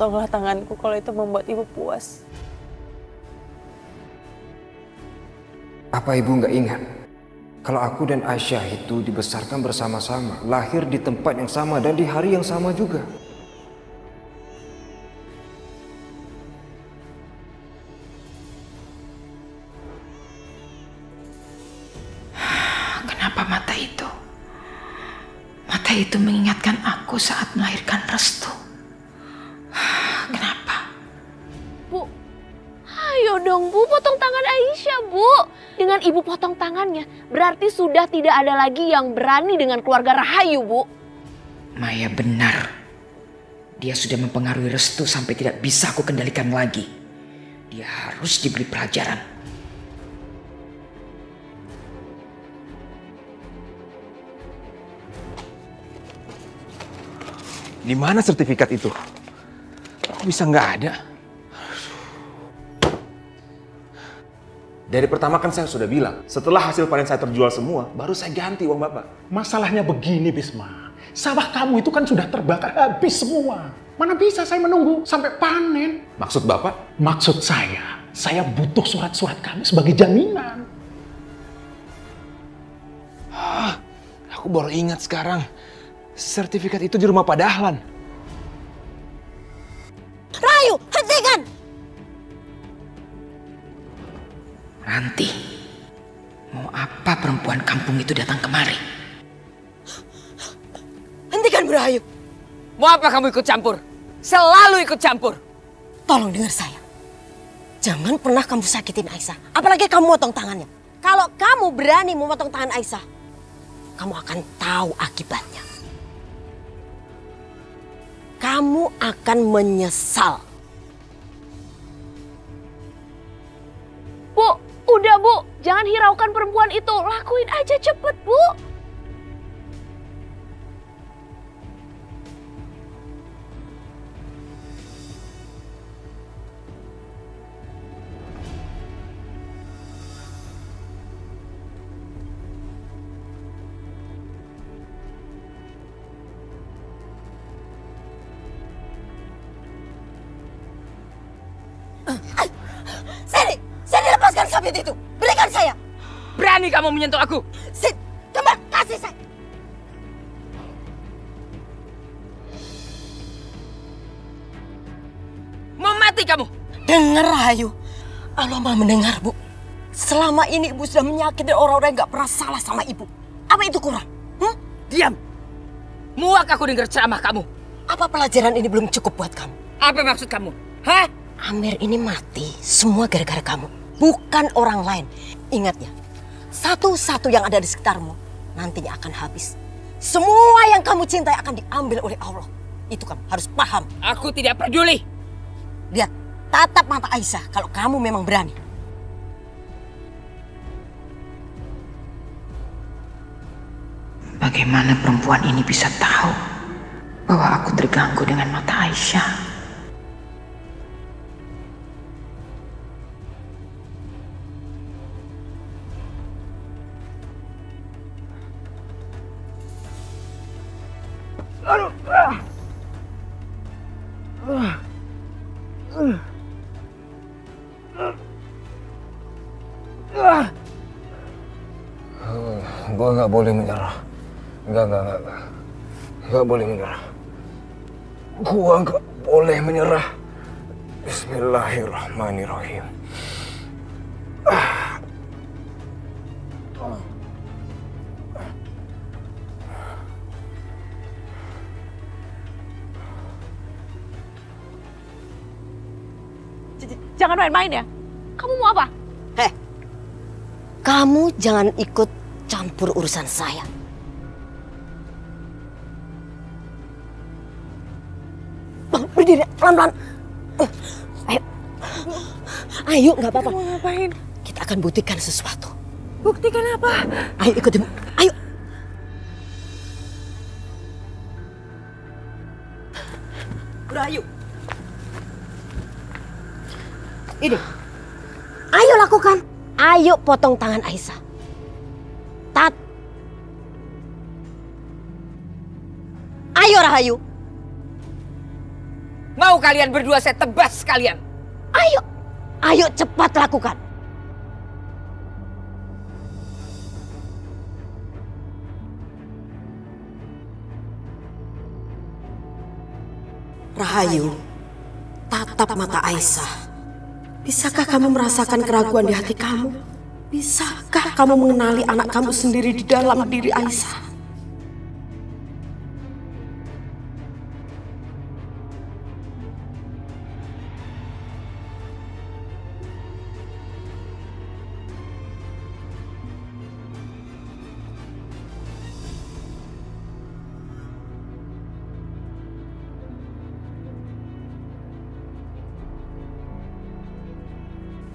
potonglah tanganku kalau itu membuat ibu puas. Apa ibu nggak ingat? Kalau aku dan Aisyah itu dibesarkan bersama-sama, lahir di tempat yang sama dan di hari yang sama juga. Kenapa mata itu? Mata itu mengingatkan aku saat melahirkan Restu. Kenapa? Bu, ayo dong Bu, potong tangan Aisyah Bu. Dengan ibu potong tangannya, berarti sudah tidak ada lagi yang berani dengan keluarga Rahayu Bu. Maya benar. Dia sudah mempengaruhi Restu sampai tidak bisa aku kendalikan lagi. Dia harus diberi pelajaran. Di mana sertifikat itu? Kok bisa nggak ada? Dari pertama kan saya sudah bilang, setelah hasil panen saya terjual semua, baru saya ganti uang Bapak. Masalahnya begini, Bisma. Sawah kamu itu kan sudah terbakar habis semua. Mana bisa saya menunggu sampai panen? Maksud Bapak? Maksud saya butuh surat-surat kamu sebagai jaminan. Aku baru ingat sekarang. Sertifikat itu di rumah Pak Dahlan. Rahayu, hentikan! Ranti, mau apa perempuan kampung itu datang kemari? Hentikan Rahayu. Mau apa kamu ikut campur? Selalu ikut campur. Tolong dengar saya. Jangan pernah kamu sakitin Aisyah. Apalagi kamu motong tangannya. Kalau kamu berani memotong tangan Aisyah, kamu akan tahu akibatnya. Kamu akan menyesal. Bu, udah Bu, jangan hiraukan perempuan itu. Lakuin aja cepet Bu. Sini lepaskan sabit itu. Berikan saya. Berani kamu menyentuh aku? Sini, coba kasih saya. Mau mati kamu? Dengar Rahayu. Allah Maha mendengar Bu. Selama ini Ibu sudah menyakiti orang-orang yang gak pernah salah sama Ibu. Apa itu kurang? Diam. Muak aku dengar ceramah kamu. Apa pelajaran ini belum cukup buat kamu? Apa maksud kamu? Hah? Amir ini mati semua gara-gara kamu. Bukan orang lain. Ingat ya, satu-satu yang ada di sekitarmu nantinya akan habis. Semua yang kamu cintai akan diambil oleh Allah. Itu kamu harus paham. Aku tidak peduli. Lihat, tatap mata Aisyah kalau kamu memang berani. Bagaimana perempuan ini bisa tahu bahwa aku terganggu dengan mata Aisyah? Gua nggak boleh menyerah. Enggak. Nggak boleh menyerah. Gua nggak boleh menyerah. Bismillahirrahmanirrahim. Jangan main-main ya. Kamu mau apa? Kamu jangan ikut campur urusan saya. Berdiri, pelan-pelan. Ayo. Ayo, nggak apa-apa. Mau ngapain? Kita akan buktikan sesuatu. Buktikan apa? Ayo ikut Ibu. Ayo. Rahayu. Ini. Ayo lakukan. Ayo potong tangan Aisyah. Ayo Rahayu. Mau kalian berdua saya tebas kalian. Ayo cepat lakukan. Rahayu, tatap mata Aisyah. Bisakah kamu merasakan keraguan di hati kamu? Bisakah kamu mengenali anak kamu sendiri di dalam diri Aisyah?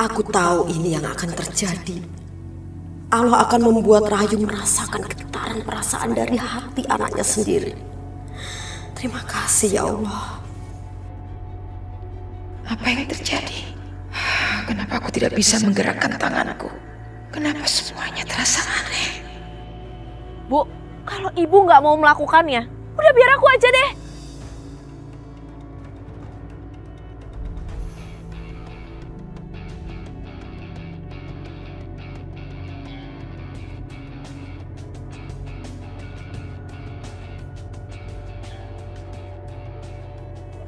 Aku tahu ini yang akan terjadi. Allah akan membuat Rahayu merasakan getaran perasaan dari hati anaknya sendiri. Terima kasih ya Allah. Apa yang terjadi? Kenapa aku tidak bisa menggerakkan tanganku? Kenapa semuanya terasa aneh? Bu, kalau ibu nggak mau melakukannya, udah biar aku aja deh.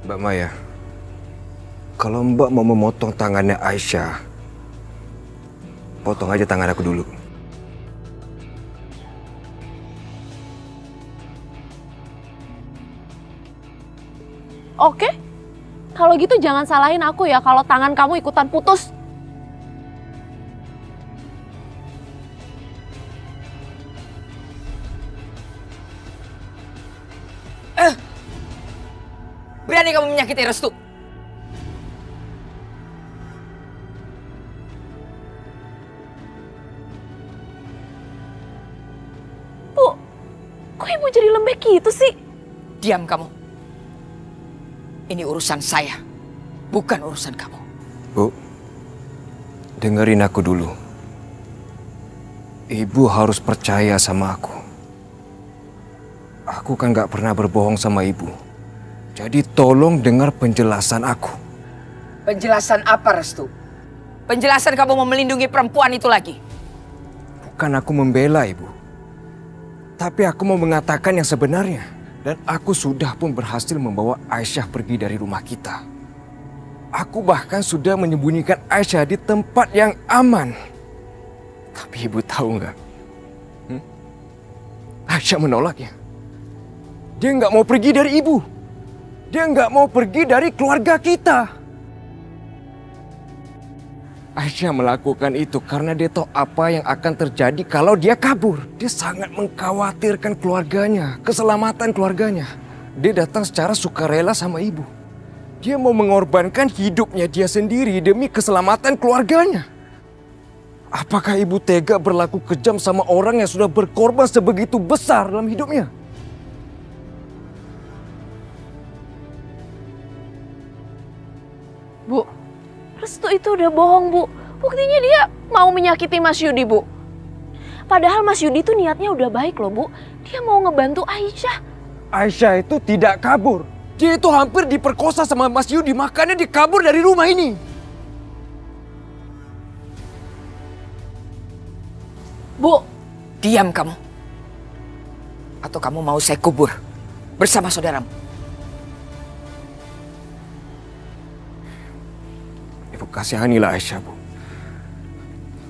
Mbak Maya, kalau Mbak mau memotong tangannya Aisyah, potong aja tangan aku dulu. Oke, kalau gitu jangan salahin aku ya kalau tangan kamu ikutan putus. Berani kamu menyakiti Restu? Bu, kok ibu jadi lembek gitu sih? Diam kamu. Ini urusan saya, bukan urusan kamu. Bu, dengerin aku dulu. Ibu harus percaya sama aku. Aku kan gak pernah berbohong sama ibu. Jadi tolong dengar penjelasan aku. Penjelasan apa, Restu? Penjelasan kamu mau melindungi perempuan itu lagi? Bukan aku membela ibu. Tapi aku mau mengatakan yang sebenarnya. Dan aku sudah pun berhasil membawa Aisyah pergi dari rumah kita. Aku bahkan sudah menyembunyikan Aisyah di tempat yang aman. Tapi ibu tahu nggak? Aisyah menolaknya. Dia nggak mau pergi dari ibu. Dia nggak mau pergi dari keluarga kita. Aisyah melakukan itu karena dia tahu apa yang akan terjadi kalau dia kabur. Dia sangat mengkhawatirkan keluarganya, keselamatan keluarganya. Dia datang secara sukarela sama ibu. Dia mau mengorbankan hidupnya dia sendiri demi keselamatan keluarganya. Apakah ibu tega berlaku kejam sama orang yang sudah berkorban sebegitu besar dalam hidupnya? Bu, Restu itu udah bohong, Bu. Buktinya dia mau menyakiti Mas Yudi, Bu. Padahal Mas Yudi itu niatnya udah baik loh, Bu. Dia mau ngebantu Aisyah. Aisyah itu tidak kabur. Dia itu hampir diperkosa sama Mas Yudi, makanya dia kabur dari rumah ini. Bu, diam kamu. Atau kamu mau saya kubur bersama saudaramu? Ibu kasihanilah Aisyah, Bu.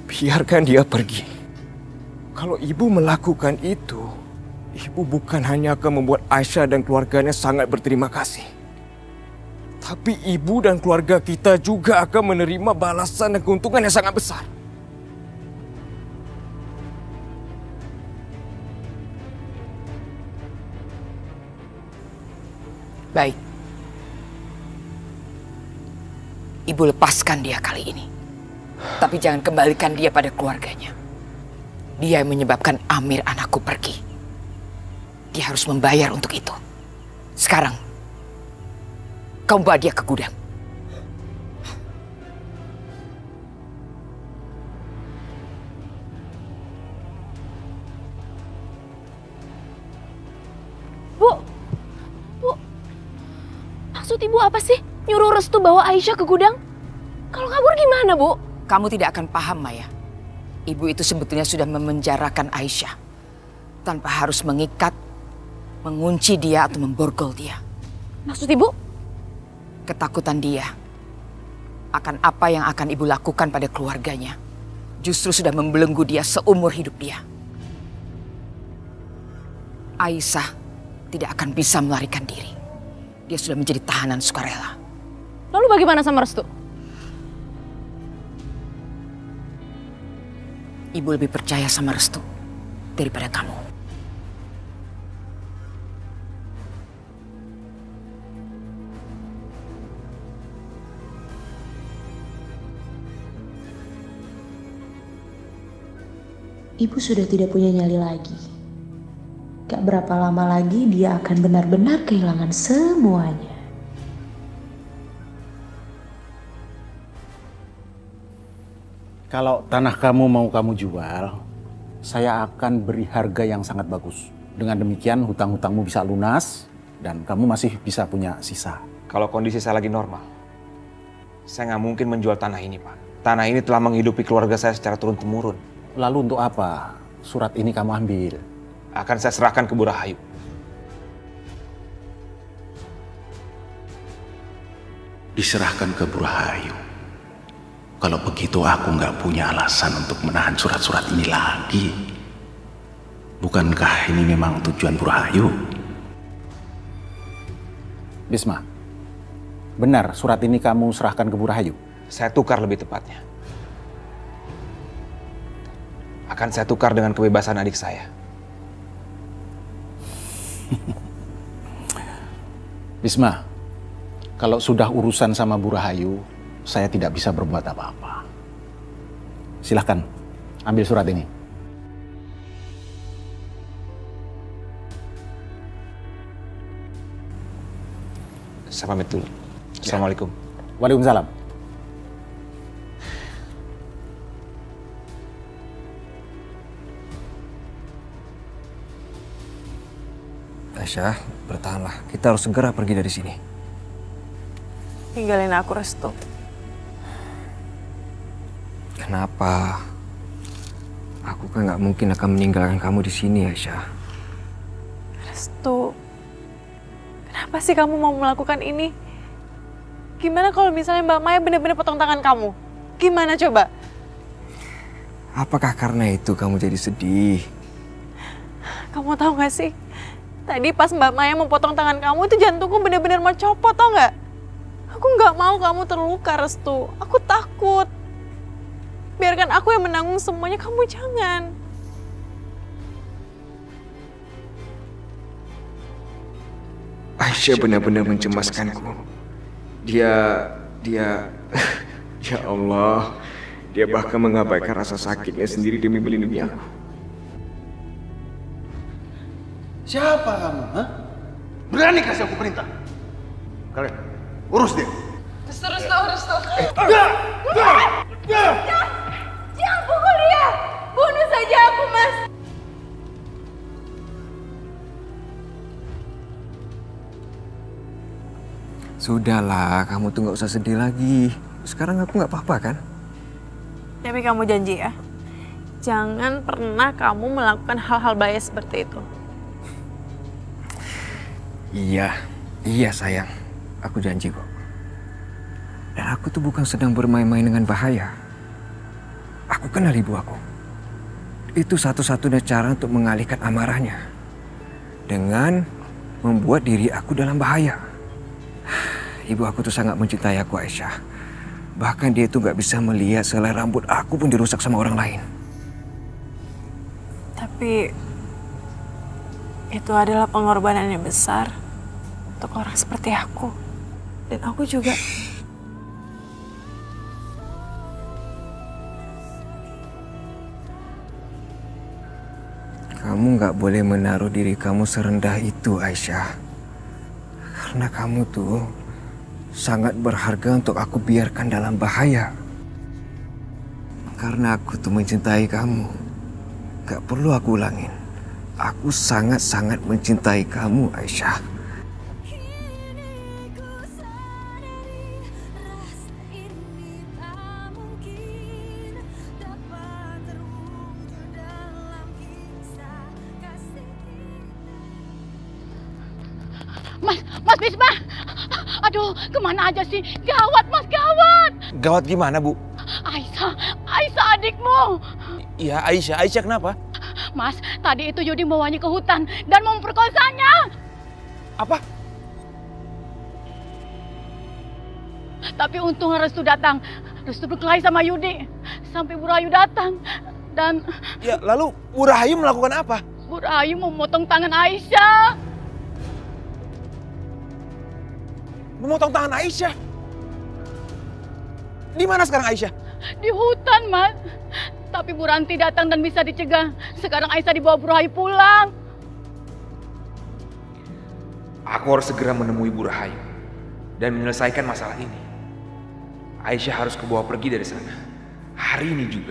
Biarkan dia pergi. Kalau ibu melakukan itu, ibu bukan hanya akan membuat Aisyah dan keluarganya sangat berterima kasih. Tapi ibu dan keluarga kita juga akan menerima balasan dan keuntungan yang sangat besar. Baik. Ibu lepaskan dia kali ini. Tapi jangan kembalikan dia pada keluarganya. Dia yang menyebabkan Amir anakku pergi. Dia harus membayar untuk itu. Sekarang, kamu bawa dia ke gudang. Bu, maksud ibu apa sih? Nyuruh Restu bawa Aisyah ke gudang? Kalau kabur gimana, Bu? Kamu tidak akan paham, Maya. Ibu itu sebetulnya sudah memenjarakan Aisyah tanpa harus mengikat, mengunci dia atau memborgol dia. Maksud ibu? Ketakutan dia akan apa yang akan ibu lakukan pada keluarganya justru sudah membelenggu dia seumur hidup dia. Aisyah tidak akan bisa melarikan diri. Dia sudah menjadi tahanan sukarela. Lalu bagaimana sama Restu? Ibu lebih percaya sama Restu daripada kamu. Ibu sudah tidak punya nyali lagi. Gak berapa lama lagi dia akan benar-benar kehilangan semuanya. Kalau tanah kamu mau kamu jual, saya akan beri harga yang sangat bagus. Dengan demikian hutang-hutangmu bisa lunas dan kamu masih bisa punya sisa. Kalau kondisi saya lagi normal, saya nggak mungkin menjual tanah ini, Pak. Tanah ini telah menghidupi keluarga saya secara turun-temurun. Lalu untuk apa surat ini kamu ambil? Akan saya serahkan ke Bu Rahayu. Diserahkan ke Bu Rahayu. Kalau begitu aku nggak punya alasan untuk menahan surat-surat ini lagi. Bukankah ini memang tujuan Bu Rahayu? Bisma, benar surat ini kamu serahkan ke Bu Rahayu? Saya tukar lebih tepatnya. Akan saya tukar dengan kebebasan adik saya. Bisma, kalau sudah urusan sama Bu Rahayu, saya tidak bisa berbuat apa-apa. Silahkan, ambil surat ini. Saya pamit dulu. Assalamualaikum. Waalaikumsalam. Aisyah, bertahanlah. Kita harus segera pergi dari sini. Tinggalin aku, Restu. Kenapa? Aku kan nggak mungkin akan meninggalkan kamu di sini, Aisyah. Restu, kenapa sih kamu mau melakukan ini? Gimana kalau misalnya Mbak Maya benar-benar potong tangan kamu? Gimana coba? Apakah karena itu kamu jadi sedih? Kamu tahu gak sih? Tadi pas Mbak Maya mau potong tangan kamu, itu jantungku benar-benar mau copot, tau gak? Aku nggak mau kamu terluka, Restu. Aku takut. Biarkan aku yang menanggung semuanya, kamu jangan. Aisyah benar-benar mencemaskanku. Dia, ya Allah, dia bahkan mengabaikan rasa sakitnya sendiri demi melindungi aku. Siapa kamu? Hah? Berani kasih aku perintah? Kalian, urus dia. Restu. Jangan pukul dia. Bunuh saja aku, Mas. Sudahlah, kamu tuh nggak usah sedih lagi. Sekarang aku nggak apa-apa kan? Tapi kamu janji ya, jangan pernah kamu melakukan hal-hal bahaya seperti itu. Iya sayang. Aku janji kok. Dan aku tuh bukan sedang bermain-main dengan bahaya. Aku kenal ibu aku. Itu satu-satunya cara untuk mengalihkan amarahnya. Dengan membuat diri aku dalam bahaya. Ibu aku tuh sangat mencintai aku, Aisyah. Bahkan dia itu gak bisa melihat selai rambut aku pun dirusak sama orang lain. Tapi itu adalah pengorbanan yang besar untuk orang seperti aku. Dan aku juga. Kamu gak boleh menaruh diri kamu serendah itu, Aisyah. Karena kamu tuh sangat berharga untuk aku biarkan dalam bahaya. Karena aku tuh mencintai kamu. Gak perlu aku ulangin. Aku sangat-sangat mencintai kamu, Aisyah. Mas Bisma! Aduh, kemana aja sih? Gawat, Mas, gawat! Gawat gimana, Bu? Aisyah adikmu. Iya, Aisyah kenapa? Mas, tadi itu Yudi membawanya ke hutan dan memperkosanya. Apa? Tapi untung Restu datang. Restu berkelahi sama Yudi. Sampai Bu Rahayu datang. Dan... Ya, lalu Bu Rahayu melakukan apa? Bu Rahayu memotong tangan Aisyah. Memotong tangan Aisyah? Di mana sekarang Aisyah? Di hutan, Mas. Tapi Bu Ranti datang dan bisa dicegah. Sekarang Aisyah dibawa Bu Rahayu pulang. Aku harus segera menemui Bu Rahayu dan menyelesaikan masalah ini. Aisyah harus kebawa pergi dari sana. Hari ini juga.